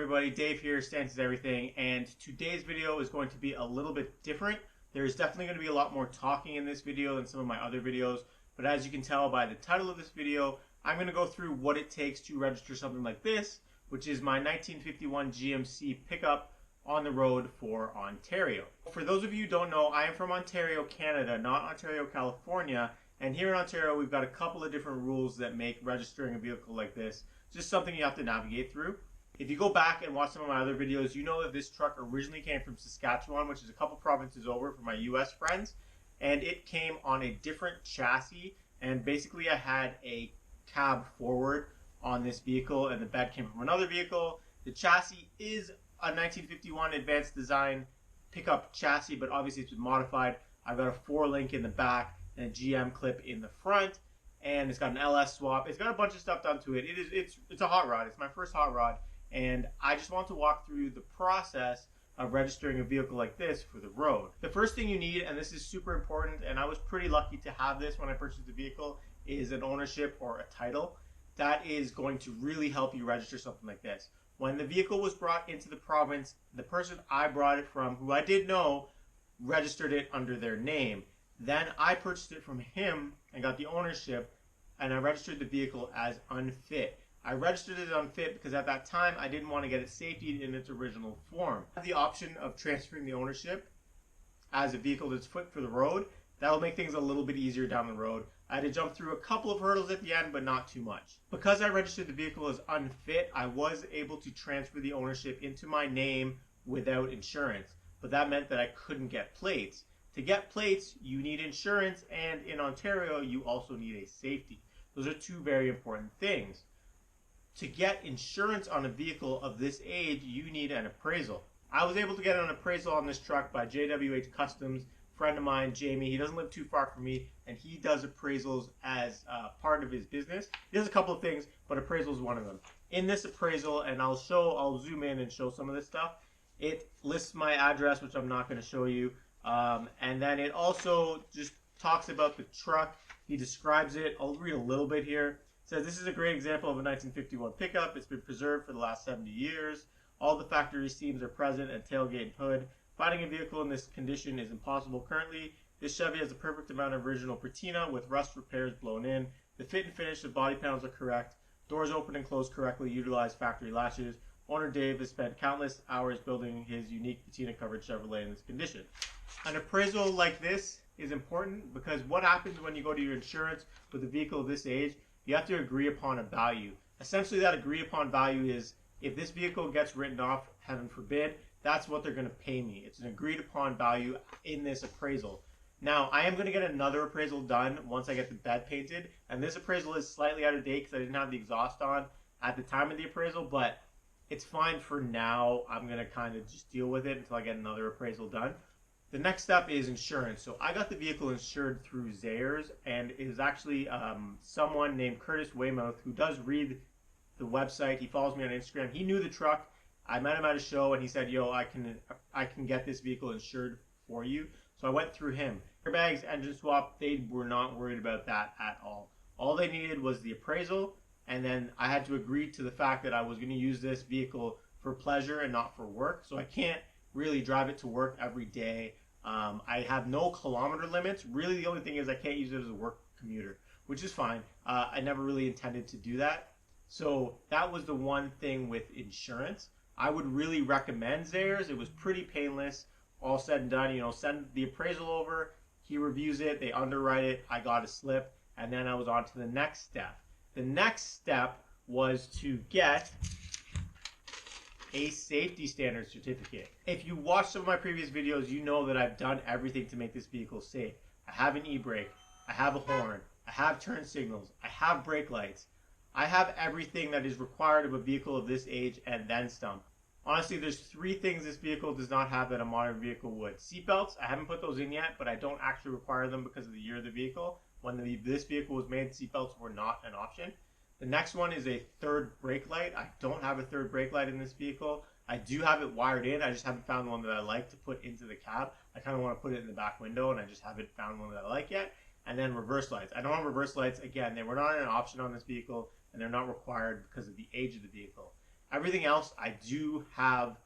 everybody? Dave here, Stance is Everything, and today's video is going to be a little bit different. There's definitely going to be a lot more talking in this video than some of my other videos, but as you can tell by the title of this video, I'm going to go through what it takes to register something like this, which is my 1951 GMC pickup on the road for Ontario. For those of you who don't know, I am from Ontario, Canada, not Ontario, California, and here in Ontario we've got a couple of different rules that make registering a vehicle like this just something you have to navigate through. If you go back and watch some of my other videos, you know that this truck originally came from Saskatchewan, which is a couple provinces over from my US friends, and it came on a different chassis, and basically I had a cab forward on this vehicle and the bed came from another vehicle. The chassis is a 1951 advanced design pickup chassis, but obviously it's been modified. I've got a 4-link in the back and a GM clip in the front, and it's got an LS swap. It's got a bunch of stuff done to it. It's a hot rod. It's my first hot rod, and I just want to walk through the process of registering a vehicle like this for the road. The first thing you need, and this is super important, and I was pretty lucky to have this when I purchased the vehicle, is an ownership or a title. That is going to really help you register something like this. When the vehicle was brought into the province, the person I brought it from, who I did know, registered it under their name. Then I purchased it from him and got the ownership, and I registered the vehicle as unfit. I registered it unfit because at that time I didn't want to get it safetied in its original form. I have the option of transferring the ownership as a vehicle that's fit for the road. That'll make things a little bit easier down the road. I had to jump through a couple of hurdles at the end, but not too much. Because I registered the vehicle as unfit, I was able to transfer the ownership into my name without insurance, but that meant that I couldn't get plates. To get plates, you need insurance, and in Ontario, you also need a safety. Those are two very important things. To get insurance on a vehicle of this age, you need an appraisal. I was able to get an appraisal on this truck by JWH Customs, friend of mine, Jamie. He doesn't live too far from me, and he does appraisals as part of his business. He does a couple of things, but appraisal is one of them. In this appraisal, and I'll zoom in and show some of this stuff, it lists my address, which I'm not going to show you. And then it also just talks about the truck. He describes it. I'll read a little bit here. It says, this is a great example of a 1951 pickup. It's been preserved for the last 70 years. All the factory seams are present at tailgate and hood. Finding a vehicle in this condition is impossible currently. This Chevy has the perfect amount of original patina with rust repairs blown in. The fit and finish of body panels are correct. Doors open and close correctly. Utilize factory latches. Owner Dave has spent countless hours building his unique patina-covered Chevrolet in this condition. An appraisal like this is important because what happens when you go to your insurance with a vehicle of this age, you have to agree upon a value. Essentially, that agreed upon value is if this vehicle gets written off, heaven forbid, that's what they're going to pay me. It's an agreed upon value in this appraisal. Now, I am going to get another appraisal done once I get the bed painted, and this appraisal is slightly out of date because I didn't have the exhaust on at the time of the appraisal, but it's fine for now. I'm going to kind of just deal with it until I get another appraisal done. The next step is insurance. So I got the vehicle insured through Zayers, and it is actually someone named Curtis Weymouth who does read the website. He follows me on Instagram. He knew the truck. I met him at a show, and he said, "Yo, I can get this vehicle insured for you." So I went through him. Airbags, engine swap, they were not worried about that at all. All they needed was the appraisal, and then I had to agree to the fact that I was going to use this vehicle for pleasure and not for work. So I can't really drive it to work every day. I have no kilometer limits. Really, the only thing is I can't use it as a work commuter, which is fine. I never really intended to do that. So that was the one thing with insurance. I would really recommend Zayers. It was pretty painless. All said and done, send the appraisal over. He reviews it. They underwrite it. I got a slip. And then I was on to the next step. The next step was to get a safety standard certificate. If you watch some of my previous videos, you know that I've done everything to make this vehicle safe. I have an e-brake, I have a horn, I have turn signals, I have brake lights. I have everything that is required of a vehicle of this age and then some. Honestly, there's 3 things this vehicle does not have that a modern vehicle would. Seatbelts, I haven't put those in yet, but I don't actually require them because of the year of the vehicle. When this vehicle was made, seatbelts were not an option. The next one is a third brake light. I don't have a third brake light in this vehicle. I do have it wired in. I just haven't found one that I like to put into the cab. I kind of want to put it in the back window, and I just haven't found one that I like yet. And then reverse lights. I don't have reverse lights. Again, they were not an option on this vehicle, and they're not required because of the age of the vehicle. Everything else I do have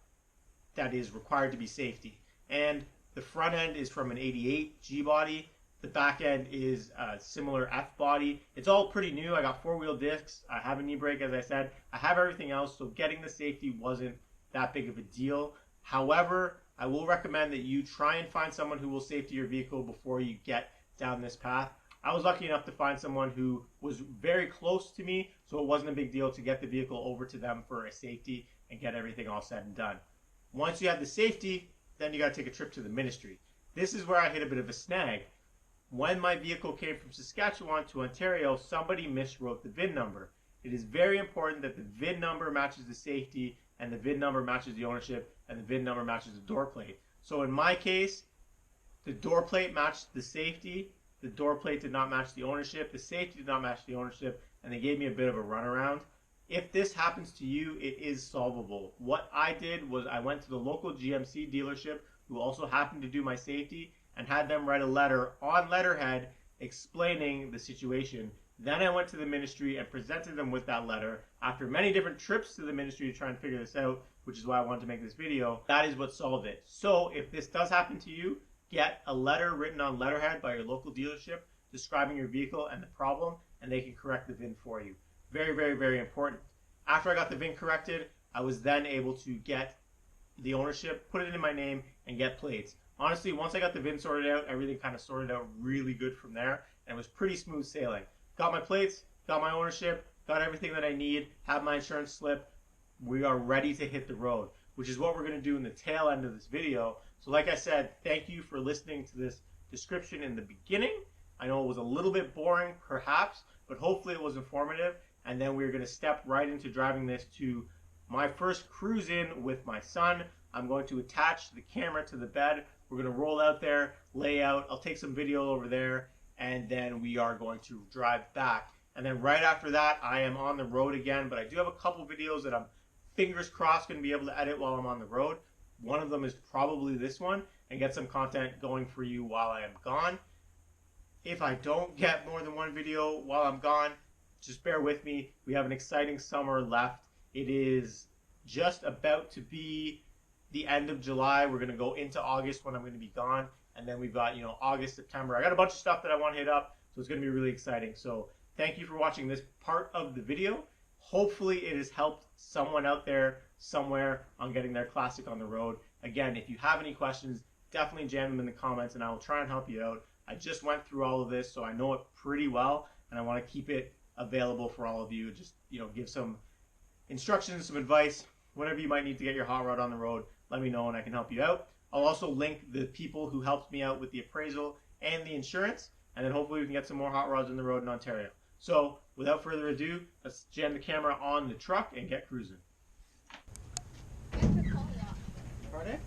that is required to be safety. And the front end is from an 88 G body. The back end is a similar F body. It's all pretty new. I got 4-wheel discs. I have a knee brake, as I said. I have everything else, so getting the safety wasn't that big of a deal. However, I will recommend that you try and find someone who will safety your vehicle before you get down this path. I was lucky enough to find someone who was very close to me, so it wasn't a big deal to get the vehicle over to them for a safety and get everything all said and done. Once you have the safety, then you got to take a trip to the ministry. This is where I hit a bit of a snag. When my vehicle came from Saskatchewan to Ontario, somebody miswrote the VIN number. It is very important that the VIN number matches the safety, and the VIN number matches the ownership, and the VIN number matches the door plate. So in my case, the door plate matched the safety, the door plate did not match the ownership, the safety did not match the ownership, and they gave me a bit of a runaround. If this happens to you, it is solvable. What I did was I went to the local GMC dealership, who also happened to do my safety, and had them write a letter on letterhead explaining the situation. Then I went to the ministry and presented them with that letter. After many different trips to the ministry to try and figure this out, which is why I wanted to make this video, that is what solved it. So if this does happen to you, get a letter written on letterhead by your local dealership describing your vehicle and the problem, and they can correct the VIN for you. Very, very, very important. After I got the VIN corrected, I was then able to get the ownership, put it in my name, and get plates. Honestly, once I got the VIN sorted out, everything kind of sorted out really good from there, and it was pretty smooth sailing. Got my plates, got my ownership, got everything that I need, have my insurance slip. We are ready to hit the road, which is what we're going to do in the tail end of this video. So like I said, thank you for listening to this description in the beginning. I know it was a little bit boring, perhaps, but hopefully it was informative. And then we're going to step right into driving this to my first cruise in with my son. I'm going to attach the camera to the bed. We're going to roll out there, lay out. I'll take some video over there, and then we are going to drive back. And then right after that, I am on the road again, but I do have a couple videos that I'm, fingers crossed, going to be able to edit while I'm on the road. One of them is probably this one, and get some content going for you while I am gone. If I don't get more than one video while I'm gone, just bear with me. We have an exciting summer left. It is just about to be the end of July. We're going to go into August when I'm going to be gone. And then we've got, August, September. I got a bunch of stuff that I want to hit up, so it's going to be really exciting. So thank you for watching this part of the video. Hopefully it has helped someone out there somewhere on getting their classic on the road. Again, if you have any questions, definitely jam them in the comments and I will try and help you out. I just went through all of this, so I know it pretty well, and I want to keep it available for all of you. Just, give some instructions, some advice, whatever you might need to get your hot rod on the road, let me know and I can help you out. I'll also link the people who helped me out with the appraisal and the insurance, and then hopefully we can get some more hot rods on the road in Ontario. So without further ado, let's jam the camera on the truck and get cruising. Pardon?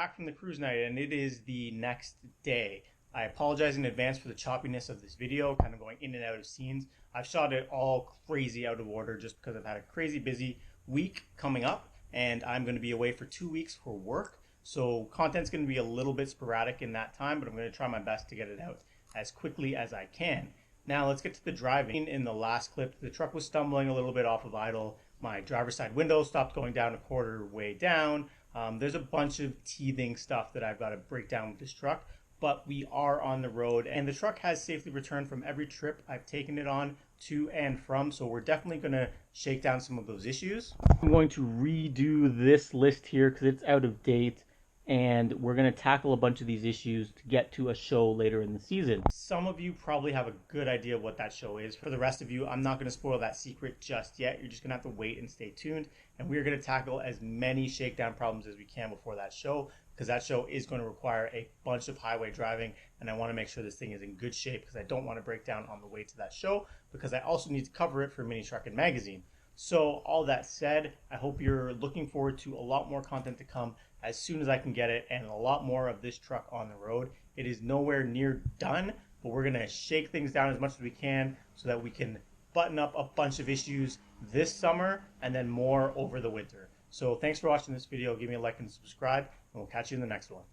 back from the cruise night and it is the next day. I apologize in advance for the choppiness of this video, kind of going in and out of scenes. I've shot it all crazy out of order just because I've had a crazy busy week coming up, and I'm going to be away for 2 weeks for work. So content's going to be a little bit sporadic in that time, but I'm going to try my best to get it out as quickly as I can. Now let's get to the driving. In the last clip, the truck was stumbling a little bit off of idle. My driver's side window stopped going down a quarter way down. There's a bunch of teething stuff that I've got to break down with this truck, but we are on the road and the truck has safely returned from every trip I've taken it on to and from, so we're definitely going to shake down some of those issues. I'm going to redo this list here because it's out of date, and we're going to tackle a bunch of these issues to get to a show later in the season. Some of you probably have a good idea of what that show is. For the rest of you, I'm not going to spoil that secret just yet. You're just going to have to wait and stay tuned, and we're going to tackle as many shakedown problems as we can before that show, because that show is going to require a bunch of highway driving, and I want to make sure this thing is in good shape because I don't want to break down on the way to that show, because I also need to cover it for Mini Truckin' Magazine. So all that said, I hope you're looking forward to a lot more content to come as soon as I can get it, and a lot more of this truck on the road. It is nowhere near done, but we're going to shake things down as much as we can so that we can button up a bunch of issues this summer and then more over the winter. So thanks for watching this video. Give me a like and subscribe, and we'll catch you in the next one.